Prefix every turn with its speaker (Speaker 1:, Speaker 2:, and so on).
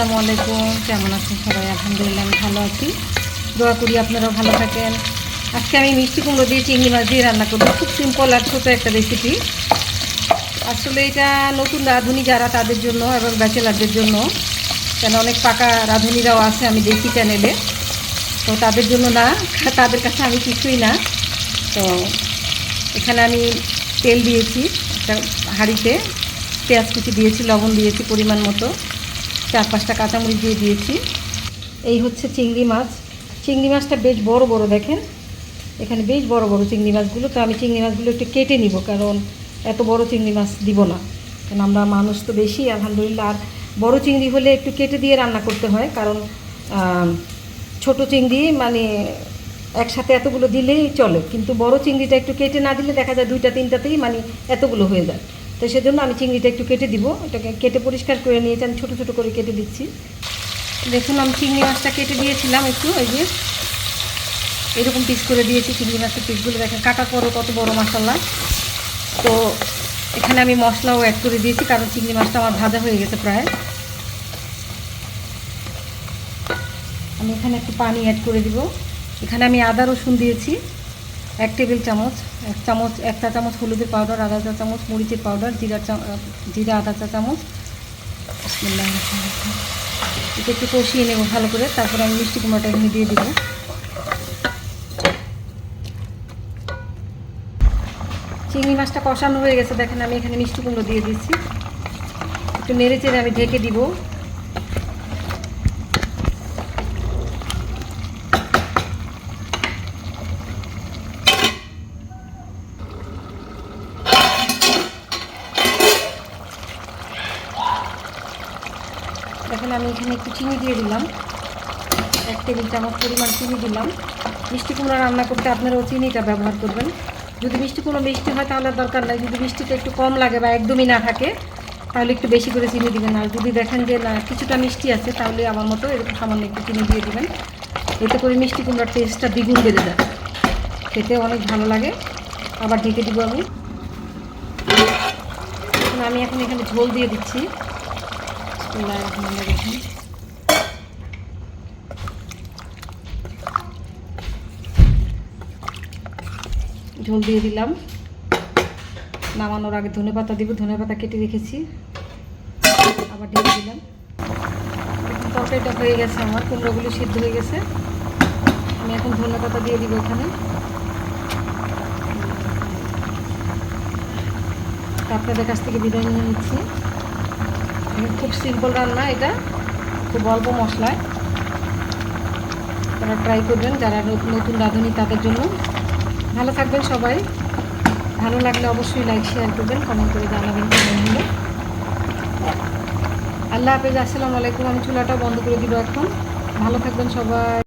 Speaker 1: আসসালামু আলাইকুম, কেমন আছেন সবাই? আলহামদুলিল্লাহ আমি ভালো আছি, দোয়া করি আপনারাও ভালো থাকেন। আজকে আমি মিষ্টি কুমড়ো দিয়ে চিংড়ি মাছ দিয়ে রান্না করবো। খুব সিম্পল আর ছোটো একটা রেসিপি। আসলে এটা নতুন রাঁধুনি যারা তাদের জন্য এবং ব্যাচেলারদের জন্য, কেন অনেক পাকা রাঁধুনিরাও আছে আমি দেখি চ্যানেলে, তো তাদের জন্য না, তাদের কাছে আমি কিছুই না। তো এখানে আমি তেল দিয়েছি একটা হাঁড়িতে, পেঁয়াজ কুচি দিয়েছি, লবণ দিয়েছি পরিমাণ মতো, 4-5টা কাঁচামরিচ দিয়ে দিয়েছি। এই হচ্ছে চিংড়ি মাছ। চিংড়ি মাছটা বেশ বড় বড়, দেখেন এখানে বেশ বড় বড় চিংড়ি মাছগুলো। তো আমি চিংড়ি মাছগুলো একটু কেটে নিব, কারণ এত বড় চিংড়ি মাছ দিব না, কারণ আমরা মানুষ তো বেশি আলহামদুলিল্লাহ। আর বড় চিংড়ি হলে একটু কেটে দিয়ে রান্না করতে হয়, কারণ ছোট চিংড়ি মানে একসাথে এতগুলো দিলেই চলে, কিন্তু বড় চিংড়িটা একটু কেটে না দিলে দেখা যায় 2-3টাতেই মানে এতগুলো হয়ে যায়। তো সেজন্য আমি চিংড়িটা একটু কেটে দিব। এটাকে কেটে পরিষ্কার করে নিয়েছি, আমি ছোটো ছোটো করে কেটে দিচ্ছি। দেখুন আমি চিংড়ি মাছটা কেটে দিয়েছিলাম একটু, এই যে এরকম পিস করে দিয়েছি চিংড়ি মাছের পিসগুলো, দেখেন কাটার পরও কত বড় মাশাআল্লাহ। তো এখানে আমি মশলাও অ্যাড করে দিয়েছি, কারণ চিংড়ি মাছটা আমার ভাজা হয়ে গেছে প্রায়। আমি এখানে একটু পানি অ্যাড করে দিব। এখানে আমি আদা রসুন দিয়েছি 1 টেবিল চামচ, 1 চা চামচ হলুদের পাউডার, আধা চা চামচ মরিচের পাউডার, জিরা আধা চা চামচ। বিসমিল্লাহির রহমানির রহিম। এটা একটু কষিয়ে নেব ভালো করে, তারপরে আমি মিষ্টি কুমড়োটা এখানে দিয়ে দেবো। চিংড়ি মাছটা কষানো হয়ে গেছে, দেখেন আমি এখানে মিষ্টি কুমড়ো দিয়ে দিচ্ছি। একটু নেড়ে চেড়ে আমি ঢেকে দিব। দেখেন আমি এখানে একটু চিনি দিয়ে দিলাম, 1 টেবিল চামচ পরিমাণ চিনি দিলাম। মিষ্টি কুমড়া রান্না করতে আপনারাও চিনিটা ব্যবহার করবেন। যদি মিষ্টি কুমড়ো মিষ্টি হয় তাহলে দরকার নাই, যদি মিষ্টিটা একটু কম লাগে বা একদমই না থাকে তাহলে একটু বেশি করে চিনি দিবেন। আর যদি দেখেন যে না কিছুটা মিষ্টি আছে, তাহলে আমার মতো এরকম সামান্য একটু চিনি দিয়ে দিবেন। এতে করে মিষ্টি কুমড়ার টেস্টটা দ্বিগুণ বেড়ে যায়, খেতে অনেক ভালো লাগে। আবার ঢেকে দিব আমি। আমি এখন এখানে ঝোল দিয়ে দিচ্ছি। ঝোল দিয়ে দিলাম। নামানোর আগে ধনেপাতা দিব, ধনেপাতা কেটে রেখেছি, আবার ঢেকে দিলাম। তরকারিটা হয়ে গেছে, আমার কুমড়োগুলো সিদ্ধ হয়ে গেছে। আমি এখন ধনেপাতা দিয়ে দিব এখানে। আপনাদের কাছ থেকে বিদায় নিয়ে নিচ্ছি। খুব সিম্পল রান্না এটা, খুব অল্প মশলায়। তারা ট্রাই করবেন যারা নতুন রাঁধুনি তাদের জন্য। ভালো থাকবেন সবাই, ভালো লাগলে অবশ্যই লাইক শেয়ার করবেন, কমেন্ট করে জানাবেন কেমন হলো। আল্লাহ হাফেজ, আসসালামু আলাইকুম। আমি চুলাটাও বন্ধ করে দিব এখন। ভালো থাকবেন সবাই।